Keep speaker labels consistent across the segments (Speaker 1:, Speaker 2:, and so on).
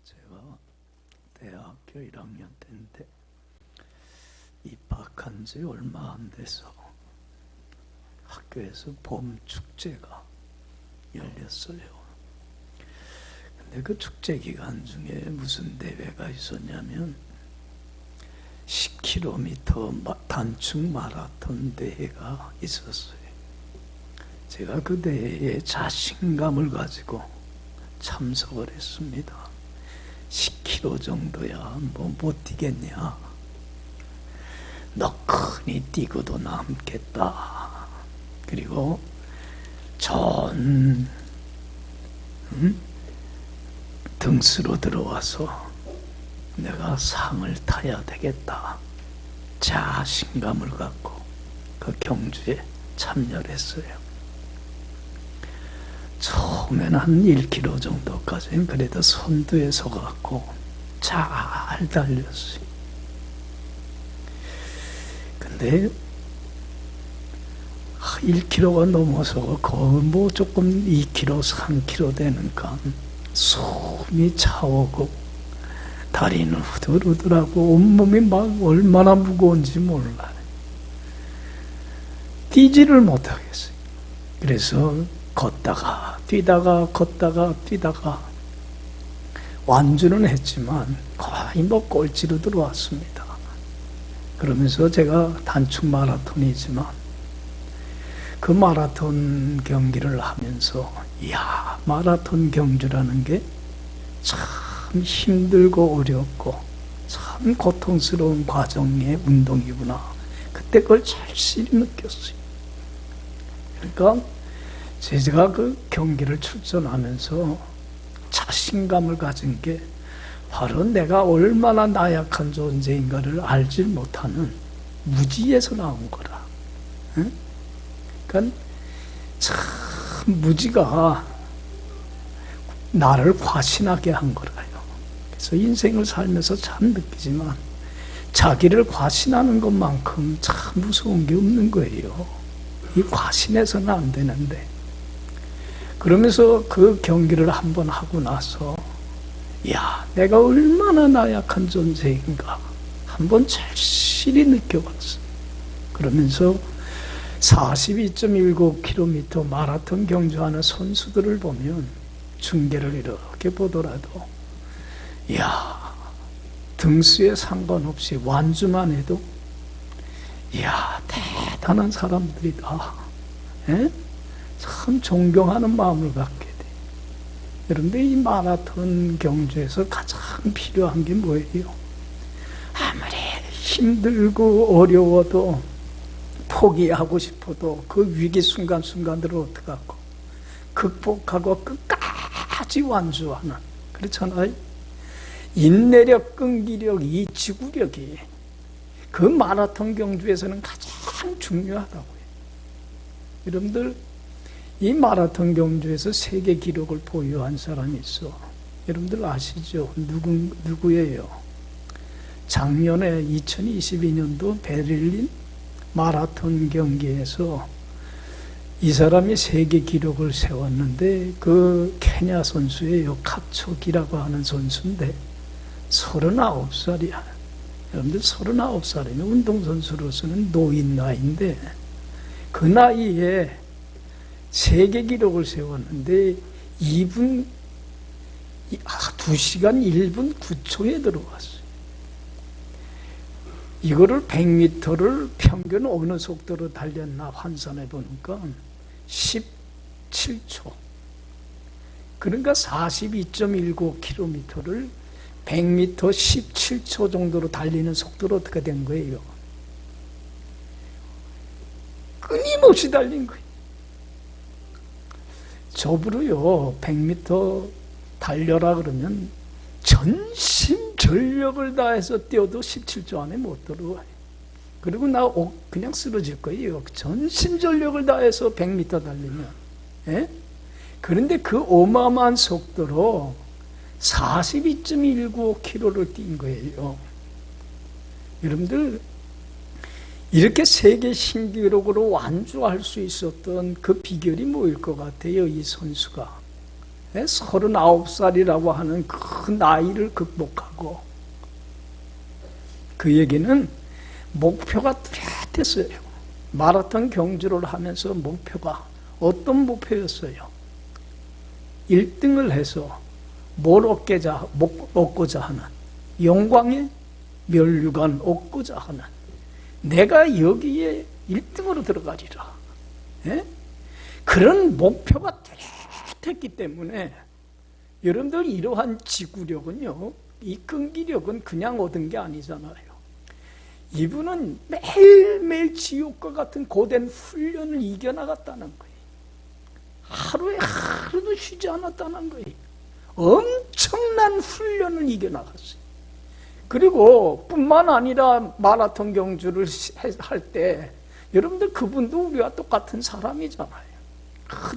Speaker 1: 제가 대학교 1학년 때인데 입학한 지 얼마 안 돼서 학교에서 봄 축제가 열렸어요. 근데 그 축제 기간 중에 무슨 대회가 있었냐면 10km 단축 마라톤 대회가 있었어요. 제가 그 대회에 자신감을 가지고 참석을 했습니다. 10km 정도야 뭐 못 뛰겠냐. 너 크니 뛰고도 남겠다. 그리고 전 등수로 들어와서 내가 상을 타야 되겠다. 자신감을 갖고 그 경주에 참여를 했어요. 처음에는 한 1km 정도까지는 그래도 선두에 서갖고 잘 달렸어요. 근데 1km가 넘어서 거의 뭐 조금 2km, 3km 되니까 숨이 차오고 다리는 후들후들하고 온몸이 막 얼마나 무거운지 몰라요. 뛰지를 못하겠어요. 그래서 걷다가 뛰다가 완주는 했지만 거의 뭐 꼴찌로 들어왔습니다. 그러면서 제가 단축 마라톤이지만 그 마라톤 경기를 하면서 이야, 마라톤 경주라는 게 참 힘들고 어렵고 참 고통스러운 과정의 운동이구나. 그때 그걸 절실히 느꼈어요. 그러니까 제가 그 경기를 출전하면서 자신감을 가진 게 바로 내가 얼마나 나약한 존재인가를 알지 못하는 무지에서 나온 거라. 응? 그러니까 참 무지가 나를 과신하게 한 거라요. 그래서 인생을 살면서 참 느끼지만 자기를 과신하는 것만큼 참 무서운 게 없는 거예요. 이 과신해서는 안 되는데. 그러면서 그 경기를 한번 하고 나서 야, 내가 얼마나 나약한 존재인가 한번 절실히 느껴봤어요. 그러면서 42.19km 마라톤 경주하는 선수들을 보면 중계를 이렇게 보더라도 야, 등수에 상관없이 완주만 해도 야, 대단한 사람들이다. 에? 참 존경하는 마음을 갖게 돼. 그런데 이 마라톤 경주에서 가장 필요한 게 뭐예요? 아무리 힘들고 어려워도 포기하고 싶어도 그 위기 순간순간들을 어떡하고 극복하고 끝까지 완주하는, 그렇잖아요. 인내력, 끈기력, 이 지구력이 그 마라톤 경주에서는 가장 중요하다고요. 여러분들, 이 마라톤 경주에서 세계 기록을 보유한 사람이 있어. 여러분들 아시죠? 누구예요? 작년에 2022년도 베를린 마라톤 경기에서 이 사람이 세계 기록을 세웠는데 그 케냐 선수예요. 카초기라고 하는 선수인데 39살이야. 여러분들 39살이면 운동선수로서는 노인 나이인데 그 나이에 세계 기록을 세웠는데 2시간 1분 9초에 들어왔어요. 이거를 100m를 평균 어느 속도로 달렸나 환산해 보니까 17초. 그러니까 42.19km를 100m 17초 정도로 달리는 속도로 어떻게 된 거예요? 끊임없이 달린 거예요. 저부로요, 100m 달려라 그러면 전심전력을 다해서 뛰어도 17초 안에 못 들어와요. 그리고 나 그냥 쓰러질 거예요. 전심전력을 다해서 100m 달리면. 예? 그런데 그 어마어마한 속도로 42.19km를 뛴 거예요. 여러분들, 이렇게 세계 신기록으로 완주할 수 있었던 그 비결이 뭐일 것 같아요, 이 선수가? 39살이라고 하는 그 나이를 극복하고, 그 얘기는 목표가 뚜렷했어요. 마라톤 경주를 하면서 목표가 어떤 목표였어요? 1등을 해서 뭘 얻고자 하는, 영광의 면류관 얻고자 하는, 내가 여기에 1등으로 들어가리라. 예? 그런 목표가 뚜렷했기 때문에 여러분들 이러한 지구력은요, 이 끈기력은 그냥 얻은 게 아니잖아요. 이분은 매일매일 지옥과 같은 고된 훈련을 이겨나갔다는 거예요. 하루에 하루도 쉬지 않았다는 거예요. 엄청난 훈련을 이겨나갔어요. 그리고 뿐만 아니라 마라톤 경주를 할 때 여러분들 그분도 우리와 똑같은 사람이잖아요.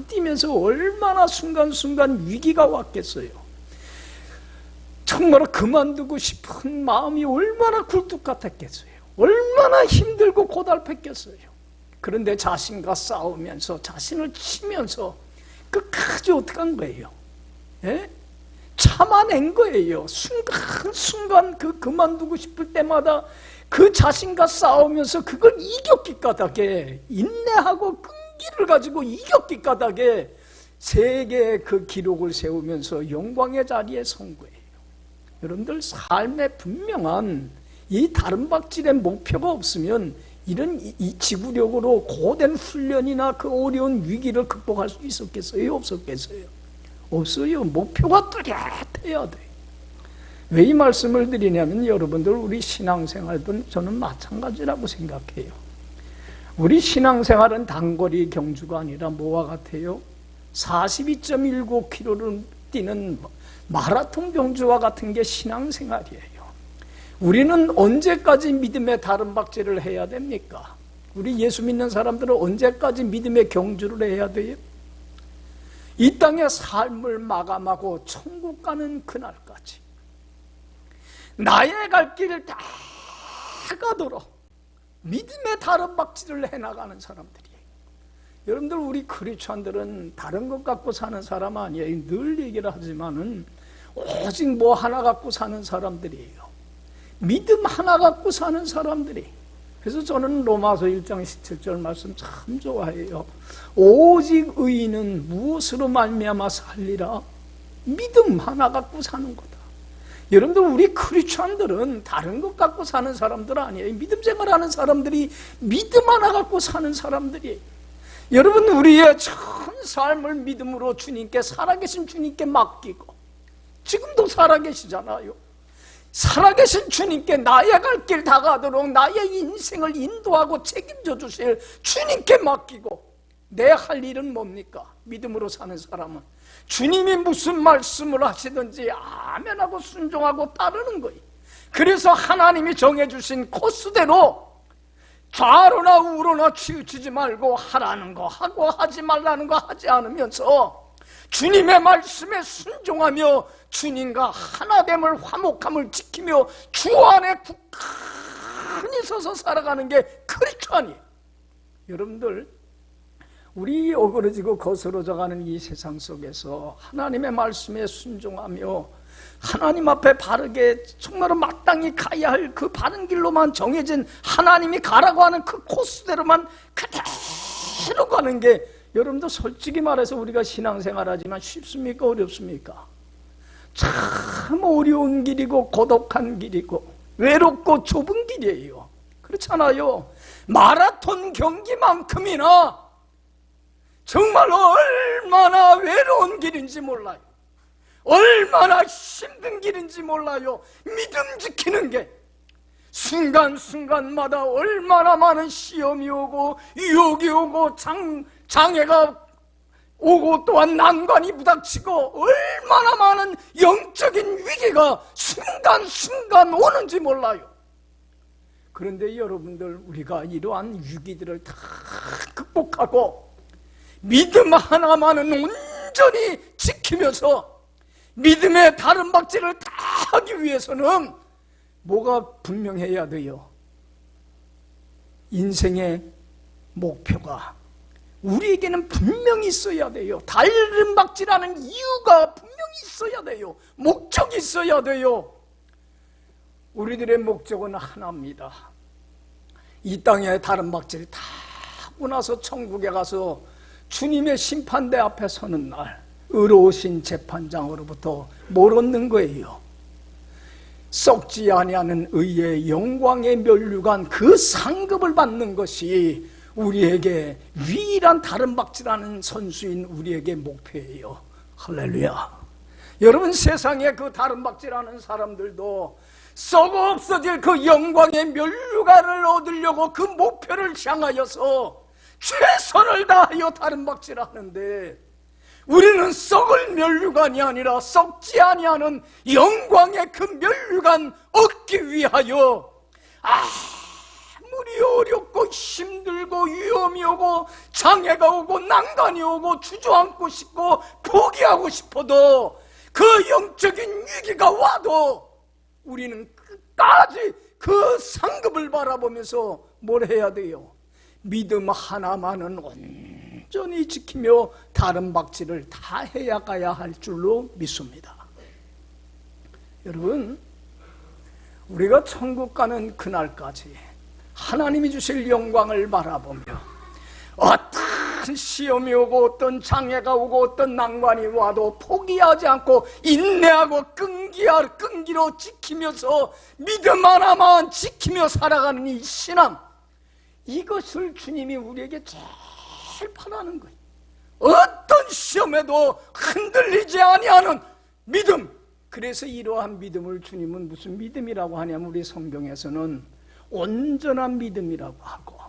Speaker 1: 뛰면서 얼마나 순간순간 위기가 왔겠어요. 정말 그만두고 싶은 마음이 얼마나 굴뚝 같았겠어요. 얼마나 힘들고 고달팠겠어요. 그런데 자신과 싸우면서 자신을 치면서 끝까지 어떻게 한 거예요? 예? 참아낸 거예요. 순간순간 그만두고 싶을 때마다 그 자신과 싸우면서 그걸 이겼기 까닭에, 인내하고 끈기를 가지고 이겼기 까닭에 세계의 그 기록을 세우면서 영광의 자리에 선 거예요. 여러분들 삶에 분명한 이 다른박질의 목표가 없으면 이런 이 지구력으로 고된 훈련이나 그 어려운 위기를 극복할 수 있었겠어요? 없었겠어요? 없어요. 목표가 뚜렷해야 돼. 왜 이 말씀을 드리냐면, 여러분들 우리 신앙생활도 저는 마찬가지라고 생각해요. 우리 신앙생활은 단거리 경주가 아니라 뭐와 같아요? 42.19km를 뛰는 마라톤 경주와 같은 게 신앙생활이에요. 우리는 언제까지 믿음의 다른박질을 해야 됩니까? 우리 예수 믿는 사람들은 언제까지 믿음의 경주를 해야 돼요? 이 땅의 삶을 마감하고 천국 가는 그날까지 나의 갈 길을 다 가도록 믿음의 다른박질을 해나가는 사람들이에요. 여러분들 우리 크리스찬들은 다른 것 갖고 사는 사람 아니에요. 늘 얘기를 하지만은 오직 뭐 하나 갖고 사는 사람들이에요. 믿음 하나 갖고 사는 사람들이. 그래서 저는 로마서 1장 17절 말씀 참 좋아해요. 오직 의인은 무엇으로 말미암아 살리라? 믿음 하나 갖고 사는 거다. 여러분들 우리 크리스찬들은 다른 것 갖고 사는 사람들 아니에요. 믿음 생활하는 사람들이 믿음 하나 갖고 사는 사람들이에요. 여러분 우리의 전 삶을 믿음으로 주님께, 살아계신 주님께 맡기고, 지금도 살아계시잖아요. 살아계신 주님께 나의 갈 길 다 가도록 나의 인생을 인도하고 책임져 주실 주님께 맡기고, 내 할 일은 뭡니까? 믿음으로 사는 사람은 주님이 무슨 말씀을 하시든지 아멘하고 순종하고 따르는 거예요. 그래서 하나님이 정해주신 코스대로 좌로나 우로나 치우치지 말고 하라는 거 하고 하지 말라는 거 하지 않으면서 주님의 말씀에 순종하며 주님과 하나됨을, 화목함을 지키며 주 안에 굳건히 서서 살아가는 게 크리스찬이에요. 여러분들 우리 어그러지고 거스러져가는 이 세상 속에서 하나님의 말씀에 순종하며 하나님 앞에 바르게 정말로 마땅히 가야 할 그 바른 길로만 정해진, 하나님이 가라고 하는 그 코스대로만 그대로 가는 게, 여러분도 솔직히 말해서 우리가 신앙생활하지만 쉽습니까? 어렵습니까? 참 어려운 길이고 고독한 길이고 외롭고 좁은 길이에요. 그렇잖아요. 마라톤 경기만큼이나 정말 얼마나 외로운 길인지 몰라요. 얼마나 힘든 길인지 몰라요. 믿음 지키는 게 순간순간마다 얼마나 많은 시험이 오고 유혹이 오고 장애가 오고 또한 난관이 부닥치고 얼마나 많은 영적인 위기가 순간순간 오는지 몰라요. 그런데 여러분들 우리가 이러한 위기들을 다 극복하고 믿음 하나만은 온전히 지키면서 믿음의 다른 박질을 다 하기 위해서는 뭐가 분명해야 돼요? 인생의 목표가 우리에게는 분명히 있어야 돼요. 다름박질하는 이유가 분명히 있어야 돼요. 목적이 있어야 돼요. 우리들의 목적은 하나입니다. 이 땅에 다름박질 다 하고 나서 천국에 가서 주님의 심판대 앞에 서는 날 의로우신 재판장으로부터 뭘 얻는 거예요? 썩지 아니하는 의의 영광의 면류관, 그 상급을 받는 것이 우리에게 유일한 다름박질하는 선수인 우리에게 목표예요. 할렐루야. 여러분, 세상에 그 다름박질하는 사람들도 썩어 없어질 그 영광의 면류관을 얻으려고 그 목표를 향하여서 최선을 다하여 다름박질하는데, 우리는 썩을 면류관이 아니라 썩지 아니하는 영광의 그 면류관 얻기 위하여 아무리 어렵고 힘들고 위험이 오고 장애가 오고 난간이 오고 주저앉고 싶고 포기하고 싶어도, 그 영적인 위기가 와도 우리는 끝까지 그 상급을 바라보면서 뭘 해야 돼요? 믿음 하나만은 온전히 지키며 다름박질을 다 해야 가야 할 줄로 믿습니다. 여러분, 우리가 천국 가는 그날까지 하나님이 주실 영광을 바라보며 어떤 시험이 오고 어떤 장애가 오고 어떤 난관이 와도 포기하지 않고 인내하고 끈기로 지키면서 믿음 하나만 지키며 살아가는 이 신앙, 이것을 주님이 우리에게 제일 바라는 거예요. 어떤 시험에도 흔들리지 아니하는 믿음. 그래서 이러한 믿음을 주님은 무슨 믿음이라고 하냐면, 우리 성경에서는 온전한 믿음이라고 하고,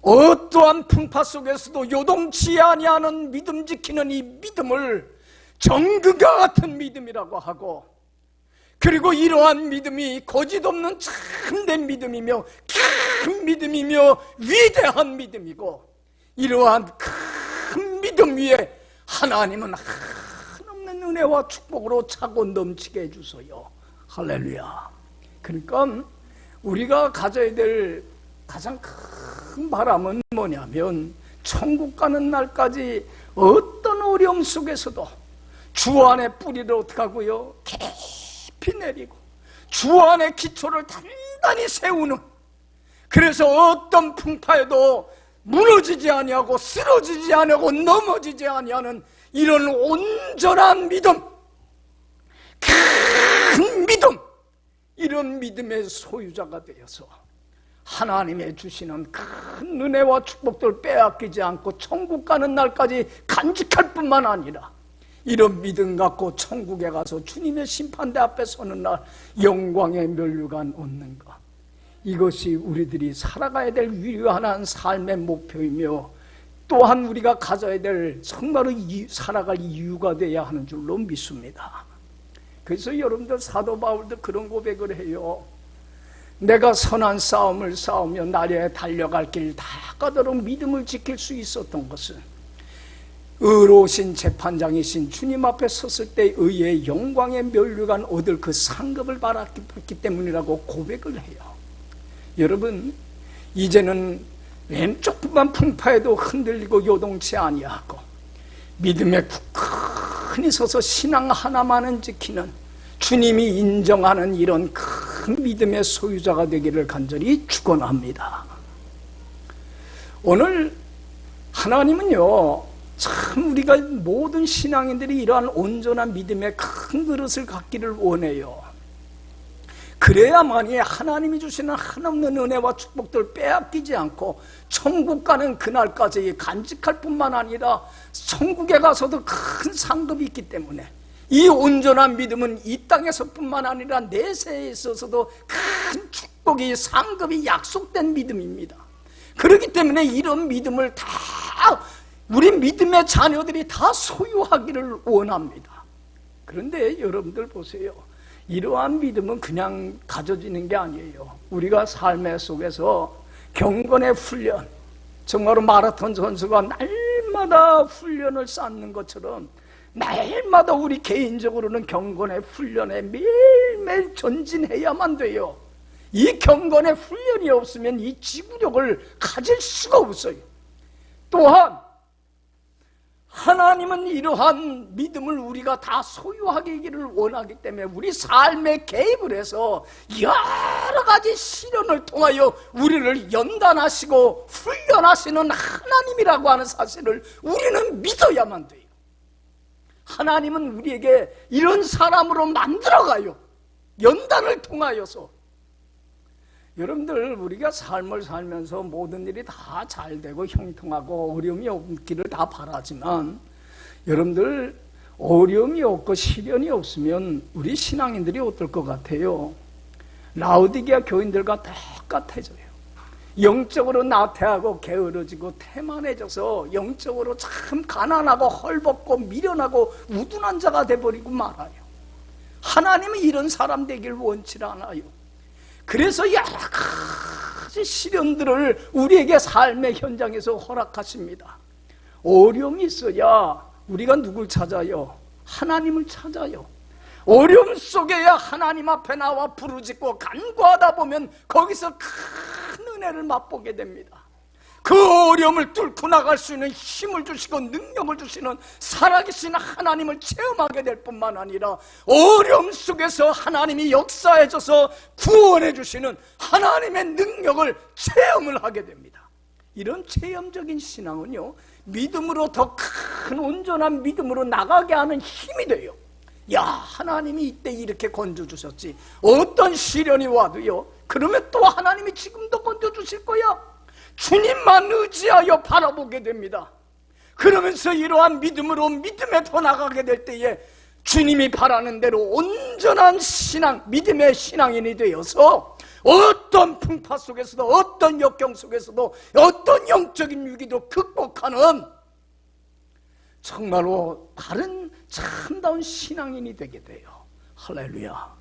Speaker 1: 어떠한 풍파 속에서도 요동치 아니하는 믿음 지키는 이 믿음을 정금과 같은 믿음이라고 하고, 그리고 이러한 믿음이 거짓없는 참된 믿음이며 큰 믿음이며 위대한 믿음이고, 이러한 큰 믿음 위에 하나님은 한없는 은혜와 축복으로 차고 넘치게 해주소요. 할렐루야. 그러니까 우리가 가져야 될 가장 큰 바람은 뭐냐면, 천국 가는 날까지 어떤 어려움 속에서도 주 안에 뿌리를 어떻게 하고요? 깊이 내리고 주 안에 기초를 단단히 세우는, 그래서 어떤 풍파에도 무너지지 아니하고 쓰러지지 아니하고 넘어지지 아니하는 이런 온전한 믿음, 큰 믿음, 이런 믿음의 소유자가 되어서 하나님의 주시는 큰 은혜와 축복들 빼앗기지 않고 천국 가는 날까지 간직할 뿐만 아니라, 이런 믿음 갖고 천국에 가서 주님의 심판대 앞에 서는 날 영광의 면류관 얻는 것, 이것이 우리들이 살아가야 될 위대한 삶의 목표이며, 또한 우리가 가져야 될 정말로 살아갈 이유가 되어야 하는 줄로 믿습니다. 그래서 여러분들, 사도 바울도 그런 고백을 해요. 내가 선한 싸움을 싸우며 나리에 달려갈 길 다 가도록 믿음을 지킬 수 있었던 것은 의로우신 재판장이신 주님 앞에 섰을 때 의의 영광의 면류관 얻을 그 상급을 받았기 때문이라고 고백을 해요. 여러분, 이제는 왼쪽만 풍파에도 흔들리고 요동치 아니하고 믿음에 굳건히 서서 신앙 하나만은 지키는, 주님이 인정하는 이런 큰 믿음의 소유자가 되기를 간절히 축원합니다. 오늘 하나님은요, 참 우리가 모든 신앙인들이 이러한 온전한 믿음의 큰 그릇을 갖기를 원해요. 그래야만이 하나님이 주시는 한없는 은혜와 축복들 빼앗기지 않고 천국 가는 그날까지 간직할 뿐만 아니라 천국에 가서도 큰 상급이 있기 때문에, 이 온전한 믿음은 이 땅에서뿐만 아니라 내세에 있어서도 큰 축복이, 상급이 약속된 믿음입니다. 그렇기 때문에 이런 믿음을 다 우리 믿음의 자녀들이 다 소유하기를 원합니다. 그런데 여러분들 보세요. 이러한 믿음은 그냥 가져지는 게 아니에요. 우리가 삶의 속에서 경건의 훈련, 정말로 마라톤 선수가 날마다 훈련을 쌓는 것처럼 날마다 우리 개인적으로는 경건의 훈련에 매일매일 전진해야만 돼요. 이 경건의 훈련이 없으면 이 지구력을 가질 수가 없어요. 또한 하나님은 이러한 믿음을 우리가 다 소유하기를 원하기 때문에 우리 삶에 개입을 해서 여러 가지 시련을 통하여 우리를 연단하시고 훈련하시는 하나님이라고 하는 사실을 우리는 믿어야만 돼요. 하나님은 우리에게 이런 사람으로 만들어가요. 연단을 통하여서. 여러분들, 우리가 삶을 살면서 모든 일이 다 잘 되고 형통하고 어려움이 없기를 다 바라지만, 여러분들 어려움이 없고 시련이 없으면 우리 신앙인들이 어떨 것 같아요? 라오디게아 교인들과 똑같아져요. 영적으로 나태하고 게으러지고 태만해져서 영적으로 참 가난하고 헐벗고 미련하고 우둔한 자가 돼버리고 말아요. 하나님은 이런 사람 되길 원치 않아요. 그래서 여러 가지 시련들을 우리에게 삶의 현장에서 허락하십니다. 어려움이 있어야 우리가 누굴 찾아요? 하나님을 찾아요. 어려움 속에야 하나님 앞에 나와 부르짖고 간구하다 보면 거기서 큰 은혜를 맛보게 됩니다. 그 어려움을 뚫고 나갈 수 있는 힘을 주시고 능력을 주시는 살아계신 하나님을 체험하게 될 뿐만 아니라 어려움 속에서 하나님이 역사해줘서 구원해 주시는 하나님의 능력을 체험을 하게 됩니다. 이런 체험적인 신앙은요, 믿음으로 더 큰 온전한 믿음으로 나가게 하는 힘이 돼요. 야, 하나님이 이때 이렇게 건져주셨지. 어떤 시련이 와도요, 그러면 또 하나님이 지금도 건져주실 거야. 주님만 의지하여 바라보게 됩니다. 그러면서 이러한 믿음으로 믿음에 더 나가게 될 때에 주님이 바라는 대로 온전한 신앙, 믿음의 신앙인이 되어서 어떤 풍파 속에서도 어떤 역경 속에서도 어떤 영적인 위기도 극복하는 정말로 바른 참다운 신앙인이 되게 돼요. 할렐루야.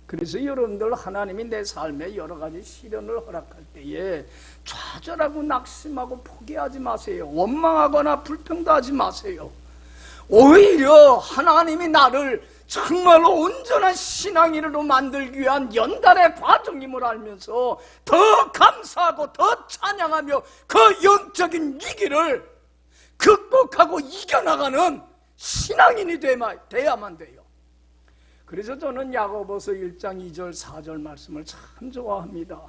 Speaker 1: 그래서 여러분들, 하나님이 내 삶에 여러 가지 시련을 허락할 때에 좌절하고 낙심하고 포기하지 마세요. 원망하거나 불평도하지 마세요. 오히려 하나님이 나를 정말로 온전한 신앙인으로 만들기 위한 연단의 과정임을 알면서 더 감사하고 더 찬양하며 그 영적인 위기를 극복하고 이겨나가는 신앙인이 돼야만 돼요. 그래서 저는 야고보서 1장 2절 4절 말씀을 참 좋아합니다.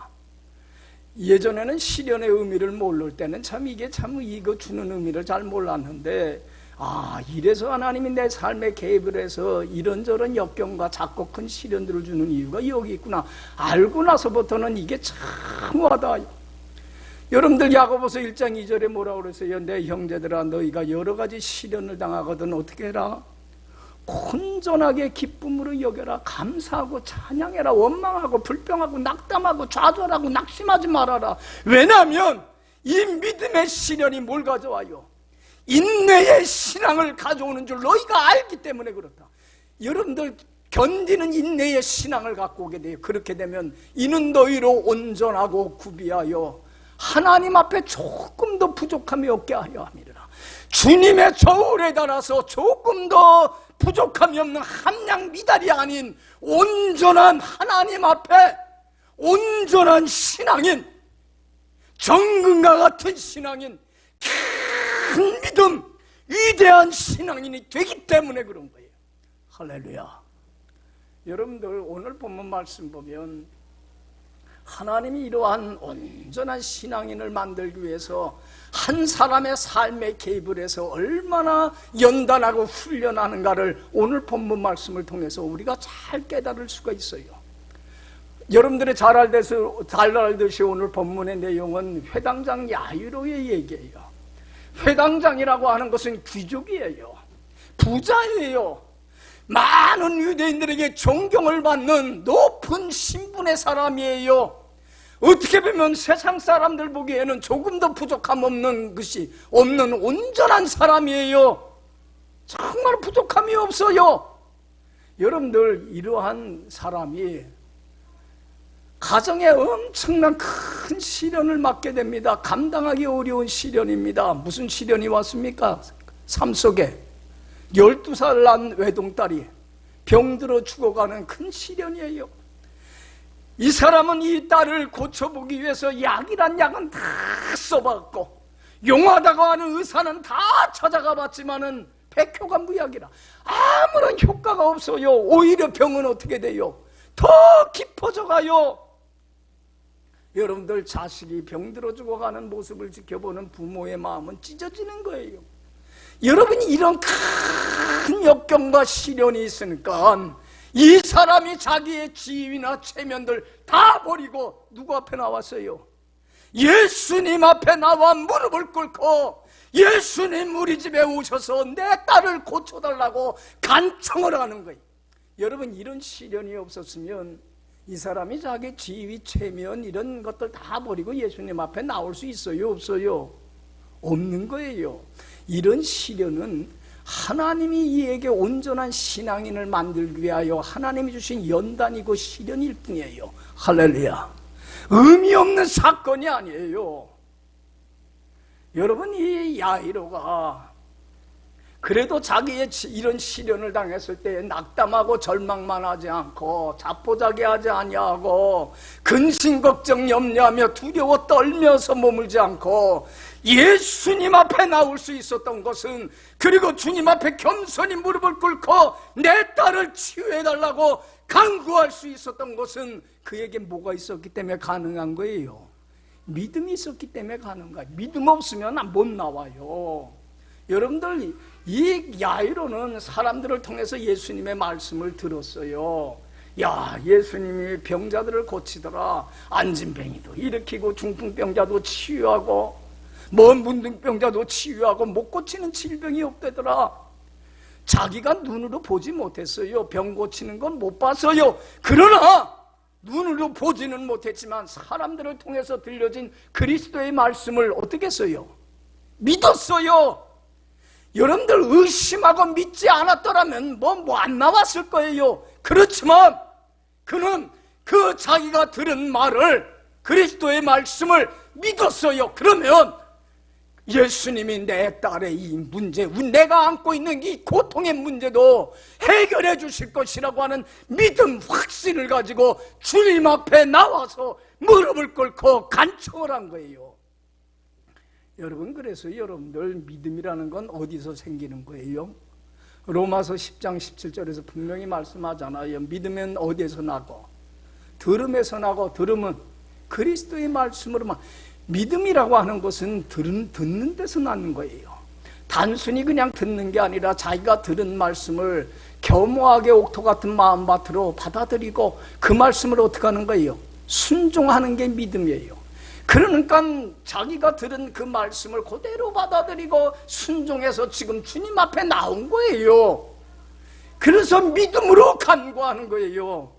Speaker 1: 예전에는 시련의 의미를 모를 때는 참 이게 참 이거 주는 의미를 잘 몰랐는데, 이래서 하나님이 내 삶에 개입을 해서 이런저런 역경과 작고 큰 시련들을 주는 이유가 여기 있구나 알고 나서부터는 이게 참 와닿아요. 여러분들, 야고보서 1장 2절에 뭐라고 그랬어요? 내 형제들아, 너희가 여러 가지 시련을 당하거든 어떻게 해라? 온전하게 기쁨으로 여겨라. 감사하고 찬양해라. 원망하고 불평하고 낙담하고 좌절하고 낙심하지 말아라. 왜냐하면 이 믿음의 시련이 뭘 가져와요? 인내의 신앙을 가져오는 줄 너희가 알기 때문에 그렇다. 여러분들, 견디는 인내의 신앙을 갖고 오게 돼요. 그렇게 되면 이는 너희로 온전하고 구비하여 하나님 앞에 조금 더 부족함이 없게 하려 함이라. 주님의 저울에 달아서 조금 더 부족함이 없는 함량 미달이 아닌 온전한 하나님 앞에 온전한 신앙인, 정금과 같은 신앙인, 큰 믿음, 위대한 신앙인이 되기 때문에 그런 거예요. 할렐루야. 여러분들, 오늘 본문 말씀 보면 하나님이 이러한 온전한 신앙인을 만들기 위해서 한 사람의 삶에 개입을 해서 얼마나 연단하고 훈련하는가를 오늘 본문 말씀을 통해서 우리가 잘 깨달을 수가 있어요. 여러분들이 잘 알듯이 오늘 본문의 내용은 회당장 야이로의 얘기예요. 회당장이라고 하는 것은 귀족이에요. 부자예요. 많은 유대인들에게 존경을 받는 높은 신분의 사람이에요. 어떻게 보면 세상 사람들 보기에는 조금 더 부족함 없는 것이 없는 온전한 사람이에요. 정말 부족함이 없어요. 여러분들, 이러한 사람이 가정에 엄청난 큰 시련을 맞게 됩니다. 감당하기 어려운 시련입니다. 무슨 시련이 왔습니까? 삶 속에 12살 난 외동딸이 병들어 죽어가는 큰 시련이에요. 이 사람은 이 딸을 고쳐보기 위해서 약이란 약은 다 써봤고 용하다고 하는 의사는 다 찾아가 봤지만은 백효가 무약이라 아무런 효과가 없어요. 오히려 병은 어떻게 돼요? 더 깊어져 가요. 여러분들 자식이 병들어 죽어가는 모습을 지켜보는 부모의 마음은 찢어지는 거예요. 여러분이 이런 큰 역경과 시련이 있으니까 이 사람이 자기의 지위나 체면들 다 버리고 누구 앞에 나왔어요? 예수님 앞에 나와 무릎을 꿇고 예수님 우리 집에 오셔서 내 딸을 고쳐달라고 간청을 하는 거예요. 여러분, 이런 시련이 없었으면 이 사람이 자기 지위, 체면 이런 것들 다 버리고 예수님 앞에 나올 수 있어요? 없어요? 없는 거예요. 이런 시련은 하나님이 이에게 온전한 신앙인을 만들기 위하여 하나님이 주신 연단이고 시련일 뿐이에요. 할렐루야. 의미 없는 사건이 아니에요. 여러분, 이 야이로가 그래도 자기의 이런 시련을 당했을 때 낙담하고 절망만 하지 않고 자포자기하지 아니하고 근심걱정 염려하며 두려워 떨면서 머물지 않고 예수님 앞에 나올 수 있었던 것은, 그리고 주님 앞에 겸손히 무릎을 꿇고 내 딸을 치유해달라고 간구할 수 있었던 것은 그에게 뭐가 있었기 때문에 가능한 거예요? 믿음이 있었기 때문에 가능한 거예요. 믿음 없으면 못 나와요. 여러분들, 이 야이로는 사람들을 통해서 예수님의 말씀을 들었어요. 야, 예수님이 병자들을 고치더라. 안진뱅이도 일으키고 중풍병자도 치유하고 문둥병자도 치유하고 못 고치는 질병이 없대더라. 자기가 눈으로 보지 못했어요. 병 고치는 건 못 봤어요. 그러나 눈으로 보지는 못했지만 사람들을 통해서 들려진 그리스도의 말씀을 어떻게 했어요? 믿었어요. 여러분들, 의심하고 믿지 않았더라면 안 나왔을 거예요. 그렇지만 그는 그 자기가 들은 말을, 그리스도의 말씀을 믿었어요. 그러면 예수님이 내 딸의 이 문제, 내가 안고 있는 이 고통의 문제도 해결해 주실 것이라고 하는 믿음, 확신을 가지고 주님 앞에 나와서 무릎을 꿇고 간청을 한 거예요. 여러분, 그래서 여러분들, 믿음이라는 건 어디서 생기는 거예요? 로마서 10장 17절에서 분명히 말씀하잖아요. 믿음은 어디에서 나고? 들음에서 나고, 들음은 그리스도의 말씀으로만. 믿음이라고 하는 것은 듣는 데서 나는 거예요. 단순히 그냥 듣는 게 아니라 자기가 들은 말씀을 겸허하게 옥토 같은 마음밭으로 받아들이고 그 말씀을 어떻게 하는 거예요? 순종하는 게 믿음이에요. 그러니까 자기가 들은 그 말씀을 그대로 받아들이고 순종해서 지금 주님 앞에 나온 거예요. 그래서 믿음으로 간구하는 거예요.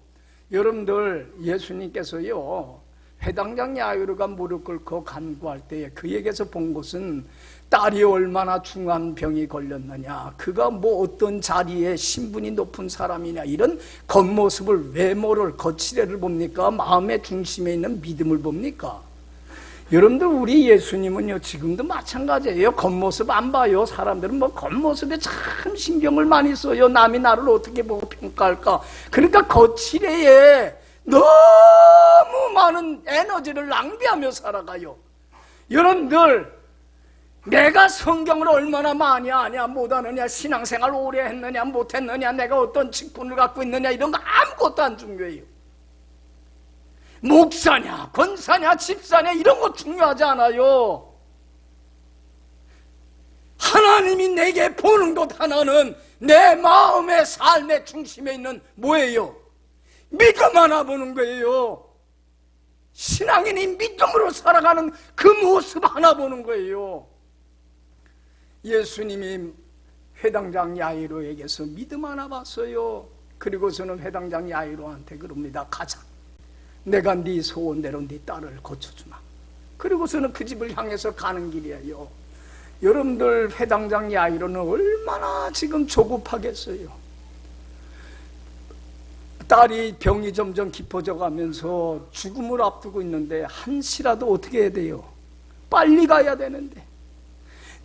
Speaker 1: 여러분들, 예수님께서요, 회당장 야이로가 무릎 꿇고 간구할 때에 그에게서 본 것은 딸이 얼마나 중한 병이 걸렸느냐, 그가 어떤 자리에 신분이 높은 사람이냐, 이런 겉모습을, 외모를, 거치대를 봅니까? 마음의 중심에 있는 믿음을 봅니까? 여러분들, 우리 예수님은요, 지금도 마찬가지예요. 겉모습 안 봐요. 사람들은 겉모습에 참 신경을 많이 써요. 남이 나를 어떻게 보고 평가할까. 그러니까 거칠애에 너무 많은 에너지를 낭비하며 살아가요. 여러분들, 내가 성경을 얼마나 많이 아냐, 못하느냐, 신앙생활 오래 했느냐, 못했느냐, 내가 어떤 직분을 갖고 있느냐, 이런 거 아무것도 안 중요해요. 목사냐, 권사냐, 집사냐, 이런 거 중요하지 않아요. 하나님이 내게 보는 것 하나는 내 마음의 삶의 중심에 있는 뭐예요? 믿음 하나 보는 거예요. 신앙인이 믿음으로 살아가는 그 모습 하나 보는 거예요. 예수님이 회당장 야이로에게서 믿음 하나 봤어요. 그리고서는 회당장 야이로한테 그럽니다. 가자. 내가 네 소원대로 네 딸을 고쳐주마. 그리고서는 그 집을 향해서 가는 길이에요. 여러분들, 회당장 야이로는 얼마나 지금 조급하겠어요. 딸이 병이 점점 깊어져 가면서 죽음을 앞두고 있는데 한시라도 어떻게 해야 돼요? 빨리 가야 되는데,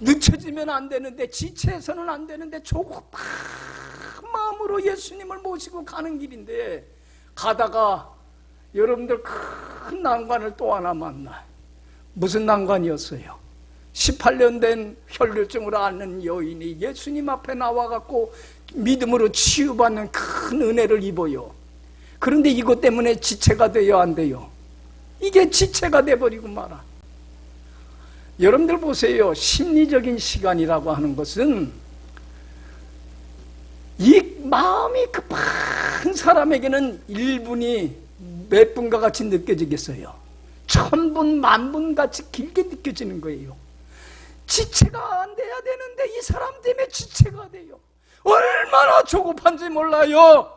Speaker 1: 늦춰지면 안 되는데, 지체해서는 안 되는데, 조급한 마음으로 예수님을 모시고 가는 길인데, 가다가 여러분들 큰 난관을 또 하나 만나요. 무슨 난관이었어요? 18년 된 혈류증으로 앓는 여인이 예수님 앞에 나와갖고 믿음으로 치유받는 큰 은혜를 입어요. 그런데 이것 때문에 지체가 돼요, 안 돼요? 이게 지체가 돼버리고 말아. 여러분들 보세요. 심리적인 시간이라고 하는 것은 이 마음이 급한 사람에게는 1분이 몇 분과 같이 느껴지겠어요? 1000분, 10,000분 같이 길게 느껴지는 거예요. 지체가 안 돼야 되는데 이 사람 때문에 지체가 돼요. 얼마나 조급한지 몰라요.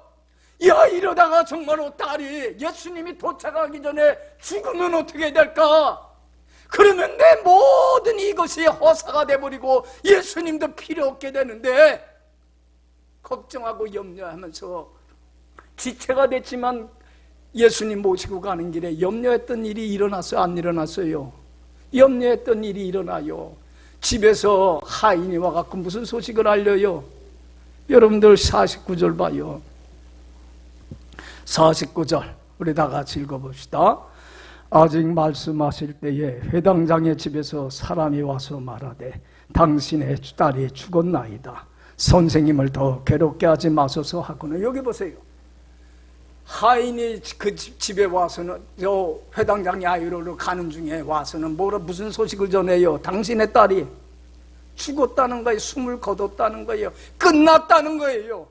Speaker 1: 야, 이러다가 정말로 딸이 예수님이 도착하기 전에 죽으면 어떻게 될까? 그러면 내 모든 이것이 허사가 돼버리고 예수님도 필요 없게 되는데, 걱정하고 염려하면서 지체가 됐지만 예수님 모시고 가는 길에 염려했던 일이 일어났어요, 안 일어났어요? 염려했던 일이 일어나요. 집에서 하인이 와갖고 무슨 소식을 알려요? 여러분들 49절 봐요. 49절 우리 다 같이 읽어봅시다. 아직 말씀하실 때에 회당장의 집에서 사람이 와서 말하되 당신의 딸이 죽었나이다. 선생님을 더 괴롭게 하지 마소서 하고는, 여기 보세요. 하인이 그 집에 와서는, 저 회당장 야이로로 가는 중에 와서는 무슨 소식을 전해요? 당신의 딸이 죽었다는 거예요. 숨을 거뒀다는 거예요. 끝났다는 거예요.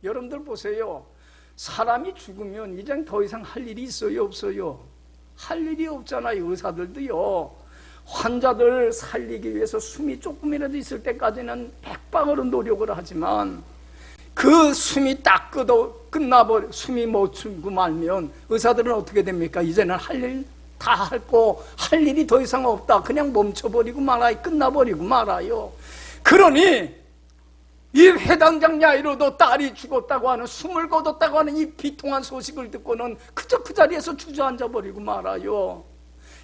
Speaker 1: 여러분들 보세요. 사람이 죽으면 이젠 더 이상 할 일이 있어요, 없어요? 할 일이 없잖아요. 의사들도요, 환자들 살리기 위해서 숨이 조금이라도 있을 때까지는 백방으로 노력을 하지만 그 숨이 딱 끝나버려, 숨이 못 쉬고 말면 의사들은 어떻게 됩니까? 이제는 할 일 다 하고 할 일이 더 이상 없다. 그냥 멈춰버리고 말아요. 끝나버리고 말아요. 그러니 이 회당장 야이로도 딸이 죽었다고 하는, 숨을 거뒀다고 하는 이 비통한 소식을 듣고는 그저 그 자리에서 주저앉아버리고 말아요.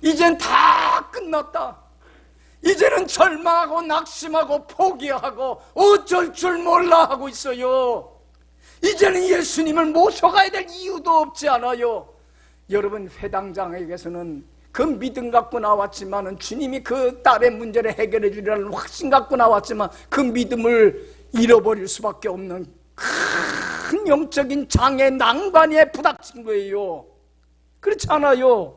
Speaker 1: 이젠 다 끝났다. 이제는 절망하고 낙심하고 포기하고 어쩔 줄 몰라 하고 있어요. 이제는 예수님을 모셔가야 될 이유도 없지 않아요. 여러분, 회당장에게서는 그 믿음 갖고 나왔지만, 주님이 그 딸의 문제를 해결해 주리라는 확신 갖고 나왔지만 그 믿음을 잃어버릴 수밖에 없는 큰 영적인 장애, 난관에 부닥친 거예요. 그렇지 않아요?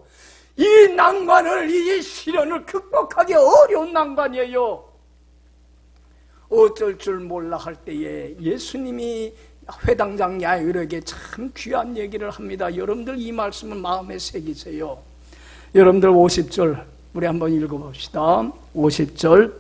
Speaker 1: 이 난관을, 이 시련을 극복하기 어려운 난관이에요. 어쩔 줄 몰라 할 때에 예수님이 회당장 야이로에게 참 귀한 얘기를 합니다. 여러분들 이 말씀을 마음에 새기세요. 여러분들 50절 우리 한번 읽어봅시다. 50절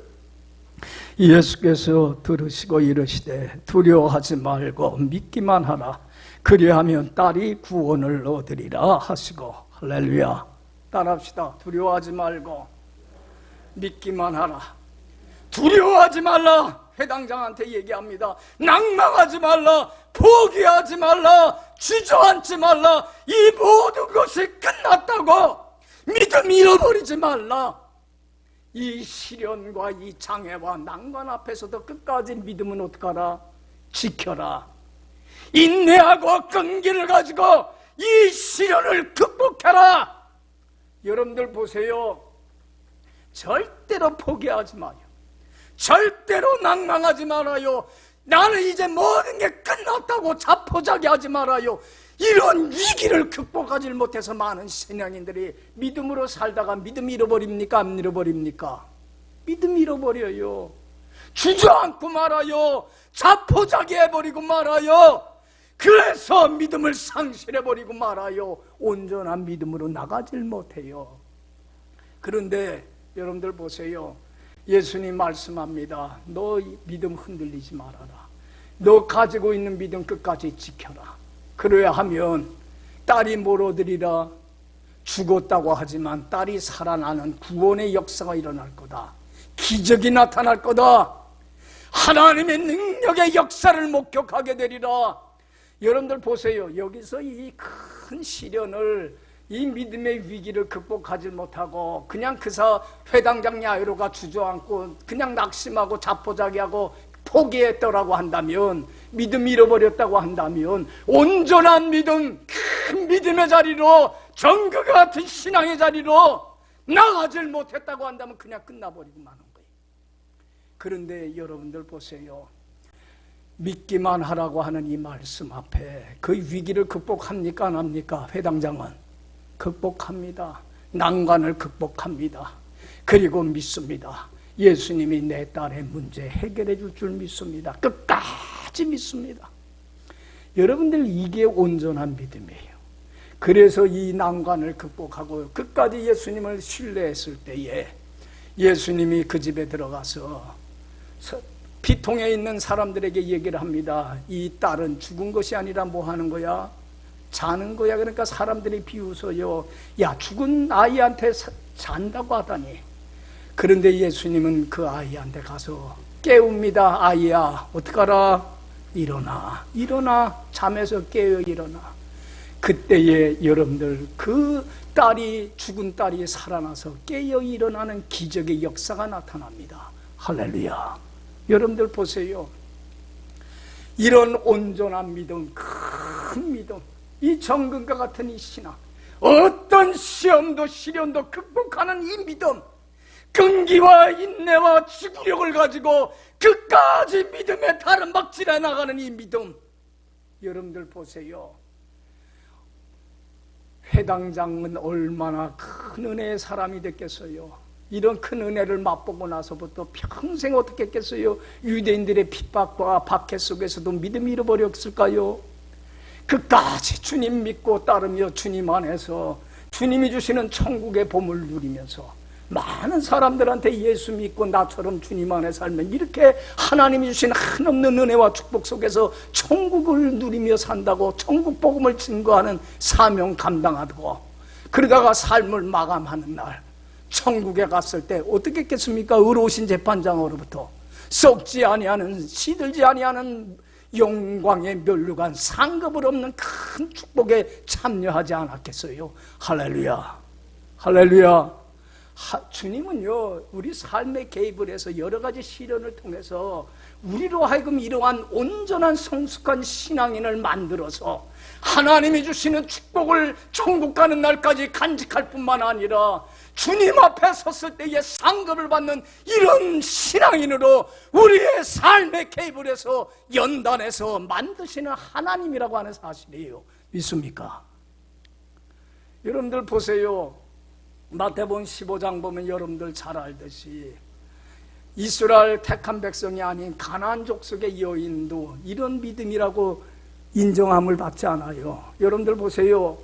Speaker 1: 예수께서 들으시고 이르시되 두려워하지 말고 믿기만 하라. 그리하면 딸이 구원을 얻으리라 하시고. 할렐루야. 따라합시다. 두려워하지 말고 믿기만 하라. 두려워하지 말라. 회당장한테 얘기합니다. 낭망하지 말라. 포기하지 말라. 주저앉지 말라. 이 모든 것이 끝났다고 믿음 잃어버리지 말라. 이 시련과 이 장애와 난관 앞에서도 끝까지 믿음은 어떡하라? 지켜라. 인내하고 끈기를 가지고 이 시련을 극복해라. 여러분들 보세요. 절대로 포기하지 마요. 절대로 낭망하지 말아요. 나는 이제 모든 게 끝났다고 자포자기하지 말아요. 이런 위기를 극복하지 못해서 많은 신앙인들이 믿음으로 살다가 믿음 잃어버립니까? 안 잃어버립니까? 믿음 잃어버려요. 주저앉고 말아요. 자포자기해버리고 말아요. 그래서 믿음을 상실해버리고 말아요. 온전한 믿음으로 나가질 못해요. 그런데 여러분들 보세요. 예수님 말씀합니다. 너 믿음 흔들리지 말아라. 너 가지고 있는 믿음 끝까지 지켜라. 그래야 하면 딸이 뭘 얻으리라? 죽었다고 하지만 딸이 살아나는 구원의 역사가 일어날 거다. 기적이 나타날 거다. 하나님의 능력의 역사를 목격하게 되리라. 여러분들 보세요. 여기서 이 큰 시련을, 이 믿음의 위기를 극복하지 못하고 그냥 그사 회당장 야이로가 주저앉고 그냥 낙심하고 자포자기하고 포기했더라고 한다면, 믿음 잃어버렸다고 한다면, 온전한 믿음, 큰 믿음의 자리로, 정그 같은 신앙의 자리로 나가질 못했다고 한다면 그냥 끝나버리고 마는 거예요. 그런데 여러분들 보세요. 믿기만 하라고 하는 이 말씀 앞에 그 위기를 극복합니까? 안 합니까? 회당장은 극복합니다. 난관을 극복합니다. 그리고 믿습니다. 예수님이 내 딸의 문제 해결해 줄 줄 믿습니다. 끝까지 믿습니다. 여러분들, 이게 온전한 믿음이에요. 그래서 이 난관을 극복하고 끝까지 예수님을 신뢰했을 때에 예수님이 그 집에 들어가서 피통에 있는 사람들에게 얘기를 합니다. 이 딸은 죽은 것이 아니라 뭐 하는 거야? 자는 거야. 그러니까 사람들이 비웃어요. 야, 죽은 아이한테 잔다고 하다니. 그런데 예수님은 그 아이한테 가서 깨웁니다. 아이야, 어떡하라? 일어나, 일어나. 잠에서 깨어 일어나. 그때에 여러분들, 그 딸이, 죽은 딸이 살아나서 깨어 일어나는 기적의 역사가 나타납니다. 할렐루야. 여러분들 보세요. 이런 온전한 믿음, 큰 믿음, 이 정금과 같은 이 신앙, 어떤 시험도 시련도 극복하는 이 믿음, 끈기와 인내와 지구력을 가지고 끝까지 믿음의 다른 박질해 나가는 이 믿음, 여러분들 보세요. 회당장은 얼마나 큰 은혜의 사람이 됐겠어요. 이런 큰 은혜를 맛보고 나서부터 평생 어떻게 했겠어요? 유대인들의 핍박과 박해 속에서도 믿음이 잃어버렸을까요? 끝까지 주님 믿고 따르며 주님 안에서 주님이 주시는 천국의 봄을 누리면서 많은 사람들한테 예수 믿고 나처럼 주님 안에 살면 이렇게 하나님이 주신 한없는 은혜와 축복 속에서 천국을 누리며 산다고, 천국 복음을 증거하는 사명 감당하고, 그러다가 삶을 마감하는 날 천국에 갔을 때 어떻게 했겠습니까? 의로우신 재판장으로부터 썩지 아니하는, 시들지 아니하는 영광의 면류관, 상급을 없는 큰 축복에 참여하지 않았겠어요? 할렐루야, 할렐루야. 주님은요, 우리 삶에 개입을 해서 여러 가지 시련을 통해서 우리로 하여금 이러한 온전한 성숙한 신앙인을 만들어서 하나님이 주시는 축복을 천국 가는 날까지 간직할 뿐만 아니라 주님 앞에 섰을 때의 상급을 받는 이런 신앙인으로 우리의 삶에 개입을 해서 연단해서 만드시는 하나님이라고 하는 사실이에요. 믿습니까? 여러분들 보세요. 마태복음 15장 보면 여러분들 잘 알듯이 이스라엘 택한 백성이 아닌 가나안 족속의 여인도 이런 믿음이라고 인정함을 받지 않아요. 여러분들 보세요.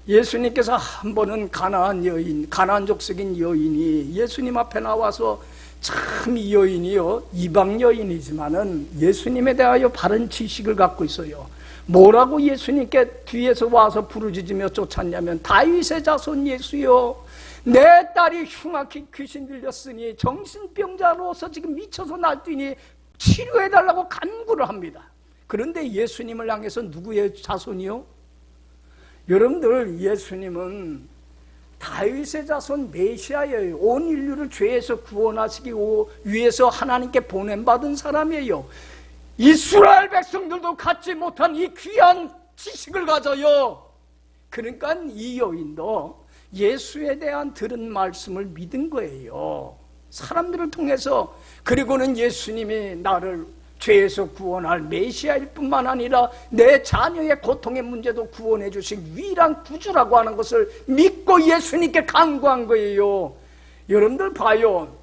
Speaker 1: 예수님께서 한 번은 가나안 여인, 가나안 족속인 여인이 예수님 앞에 나와서 참 이 여인이요, 이방 여인이지만은 예수님에 대하여 바른 지식을 갖고 있어요. 뭐라고 예수님께 뒤에서 와서 부르짖으며 쫓았냐면, 다윗의 자손 예수여, 내 딸이 흉악히 귀신 들렸으니 정신병자로서 지금 미쳐서 날뛰니 치료해달라고 간구를 합니다. 그런데 예수님을 향해서 누구의 자손이요? 여러분들, 예수님은 다윗의 자손 메시아예요. 온 인류를 죄에서 구원하시기 위해서 하나님께 보냄받은 사람이에요. 이스라엘 백성들도 갖지 못한 이 귀한 지식을 가져요. 그러니까 이 여인도 예수에 대한 들은 말씀을 믿은 거예요. 사람들을 통해서. 그리고는 예수님이 나를 죄에서 구원할 메시아일 뿐만 아니라 내 자녀의 고통의 문제도 구원해 주신 유일한 구주라고 하는 것을 믿고 예수님께 간구한 거예요. 여러분들 봐요.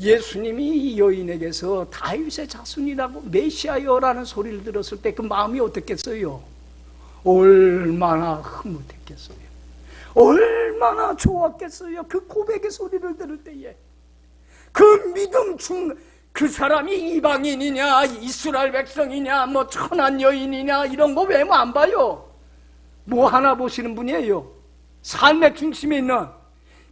Speaker 1: 예수님이 이 여인에게서 다윗의 자손이라고 메시아여라는 소리를 들었을 때 그 마음이 어떻겠어요? 얼마나 흐뭇했겠어요? 얼마나 좋았겠어요? 그 고백의 소리를 들을 때에 그 믿음 그 사람이 이방인이냐 이스라엘 백성이냐 뭐 천한 여인이냐 이런 거 외모 안 봐요. 뭐 하나 보시는 분이에요. 삶의 중심에 있는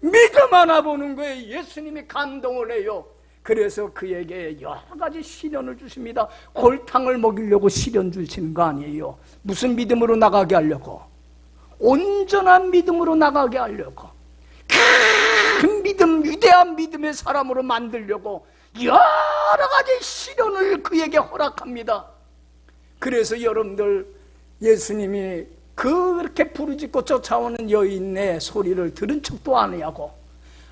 Speaker 1: 믿음 하나 보는 거예요. 예수님이 감동을 해요. 그래서 그에게 여러 가지 시련을 주십니다. 골탕을 먹이려고 시련 주시는 거 아니에요. 무슨 믿음으로 나가게 하려고? 온전한 믿음으로 나가게 하려고, 큰 믿음, 위대한 믿음의 사람으로 만들려고 여러 가지 시련을 그에게 허락합니다. 그래서 여러분들, 예수님이 그렇게 부르짖고 쫓아오는 여인의 소리를 들은 척도 안 하고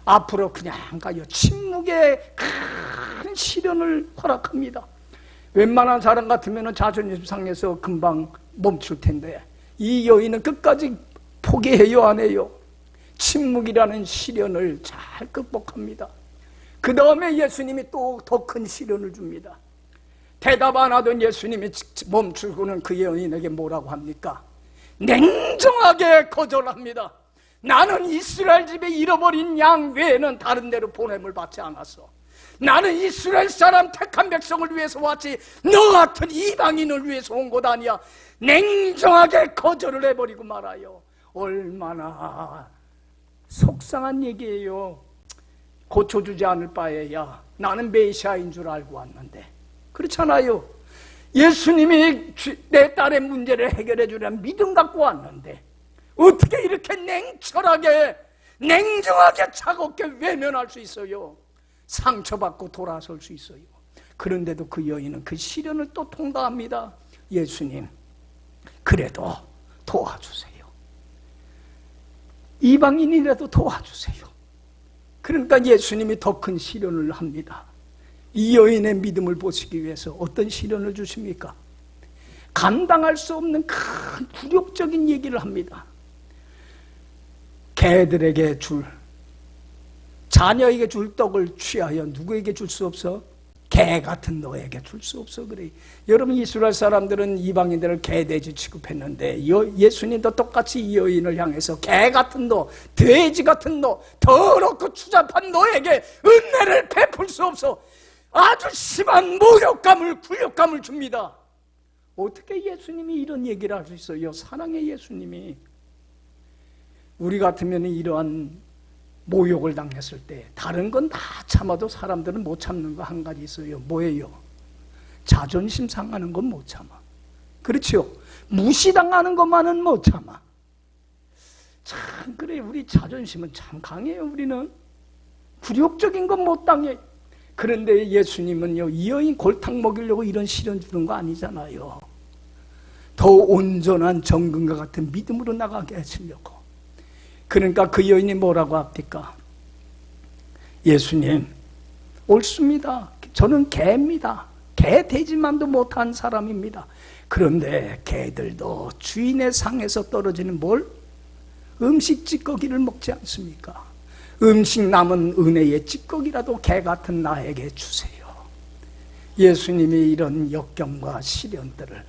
Speaker 1: 앞으로 그냥 가요. 침묵의 큰 시련을 허락합니다. 웬만한 사람 같으면 자존심 상해서 금방 멈출 텐데 이 여인은 끝까지 포기해요, 안 해요? 침묵이라는 시련을 잘 극복합니다. 그 다음에 예수님이 또 더 큰 시련을 줍니다. 대답 안 하던 예수님이 멈추고는 그 여인에게 뭐라고 합니까? 냉정하게 거절합니다. 나는 이스라엘 집에 잃어버린 양 외에는 다른 데로 보냄을 받지 않았어. 나는 이스라엘 사람 택한 백성을 위해서 왔지 너 같은 이방인을 위해서 온 것 아니야. 냉정하게 거절을 해버리고 말아요. 얼마나 속상한 얘기예요. 고쳐주지 않을 바에야 나는 메시아인 줄 알고 왔는데. 그렇잖아요. 예수님이 내 딸의 문제를 해결해 주려는 믿음 갖고 왔는데 어떻게 이렇게 냉철하게 냉정하게 차갑게 외면할 수 있어요? 상처받고 돌아설 수 있어요. 그런데도 그 여인은 그 시련을 또 통과합니다. 예수님, 그래도 도와주세요. 이방인이라도 도와주세요. 그러니까 예수님이 더 큰 시련을 합니다. 이 여인의 믿음을 보시기 위해서 어떤 시련을 주십니까? 감당할 수 없는 큰 굴욕적인 얘기를 합니다. 개들에게 줄, 자녀에게 줄 떡을 취하여 누구에게 줄 수 없어? 개 같은 너에게 줄 수 없어. 그래. 여러분, 이스라엘 사람들은 이방인들을 개돼지 취급했는데 예수님도 똑같이 이 여인을 향해서 개 같은 너, 돼지 같은 너, 더럽고 추잡한 너에게 은혜를 베풀 수 없어. 아주 심한 모욕감을, 굴욕감을 줍니다. 어떻게 예수님이 이런 얘기를 할 수 있어요? 사랑의 예수님이. 우리 같으면 이러한 모욕을 당했을 때 다른 건 다 참아도 사람들은 못 참는 거 한 가지 있어요. 뭐예요? 자존심 상하는 건 못 참아. 그렇죠? 무시당하는 것만은 못 참아. 참 그래, 우리 자존심은 참 강해요. 우리는 굴욕적인 건 못 당해. 그런데 예수님은요, 이 여인 골탕 먹이려고 이런 시련 주는 거 아니잖아요. 더 온전한 정금과 같은 믿음으로 나가게 하시려고. 그러니까 그 여인이 뭐라고 합니까? 예수님, 옳습니다. 저는 개입니다. 개 되지만도 못한 사람입니다. 그런데 개들도 주인의 상에서 떨어지는 뭘? 음식 찌꺼기를 먹지 않습니까? 음식 남은 은혜의 찌꺼기라도 개 같은 나에게 주세요. 예수님이 이런 역경과 시련들을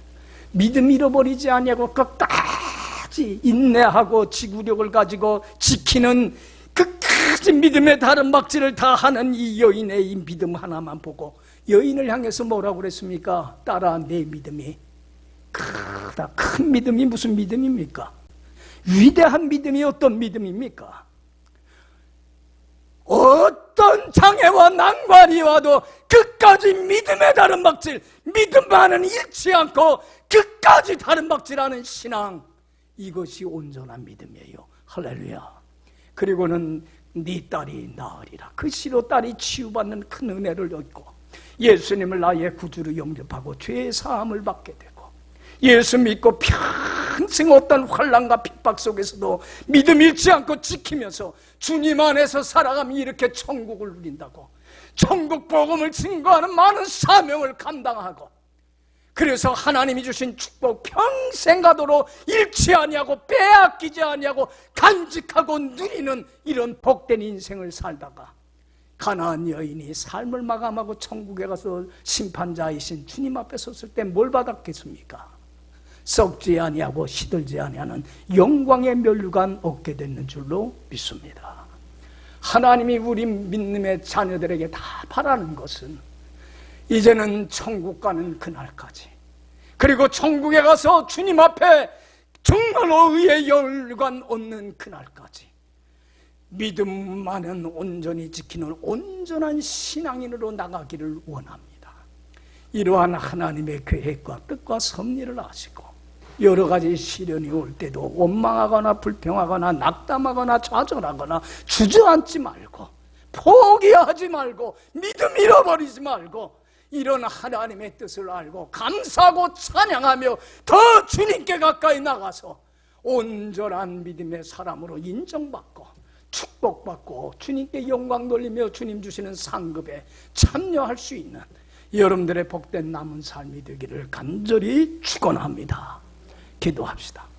Speaker 1: 믿음 잃어버리지 아니하고 끝까지 인내하고 지구력을 가지고 지키는 끝까지 믿음의 다른 막지를 다 하는 이 여인의 이 믿음 하나만 보고 여인을 향해서 뭐라고 그랬습니까? 딸아, 내 믿음이 크다. 큰 믿음이 무슨 믿음입니까? 위대한 믿음이 어떤 믿음입니까? 어떤 장애와 난관이 와도 끝까지 믿음의 다른 박질, 믿음만은 잃지 않고 끝까지 다른 박질하는 신앙, 이것이 온전한 믿음이에요. 할렐루야. 그리고는 네 딸이 나으리라. 그 시로 딸이 치유받는 큰 은혜를 얻고 예수님을 나의 구주로 영접하고 죄의 사함을 받게 되고 예수 믿고 평생 어떤 환난과 핍박 속에서도 믿음 잃지 않고 지키면서 주님 안에서 살아가면 이렇게 천국을 누린다고, 천국 복음을 증거하는 많은 사명을 감당하고, 그래서 하나님이 주신 축복 평생 가도록 잃지 아니하고 빼앗기지 아니하고 간직하고 누리는 이런 복된 인생을 살다가 가나안 여인이 삶을 마감하고 천국에 가서 심판자이신 주님 앞에 섰을 때 뭘 받았겠습니까? 썩지 아니하고 시들지 아니하는 영광의 면류관 얻게 되는 줄로 믿습니다. 하나님이 우리 믿음의 자녀들에게 다 바라는 것은 이제는 천국 가는 그날까지, 그리고 천국에 가서 주님 앞에 정말로 의의 열관 얻는 그날까지 믿음만은 온전히 지키는 온전한 신앙인으로 나가기를 원합니다. 이러한 하나님의 계획과 뜻과 섭리를 아시고 여러 가지 시련이 올 때도 원망하거나 불평하거나 낙담하거나 좌절하거나 주저앉지 말고 포기하지 말고 믿음 잃어버리지 말고 이런 하나님의 뜻을 알고 감사하고 찬양하며 더 주님께 가까이 나가서 온전한 믿음의 사람으로 인정받고 축복받고 주님께 영광 돌리며 주님 주시는 상급에 참여할 수 있는 여러분들의 복된 남은 삶이 되기를 간절히 축원합니다. 기도합시다.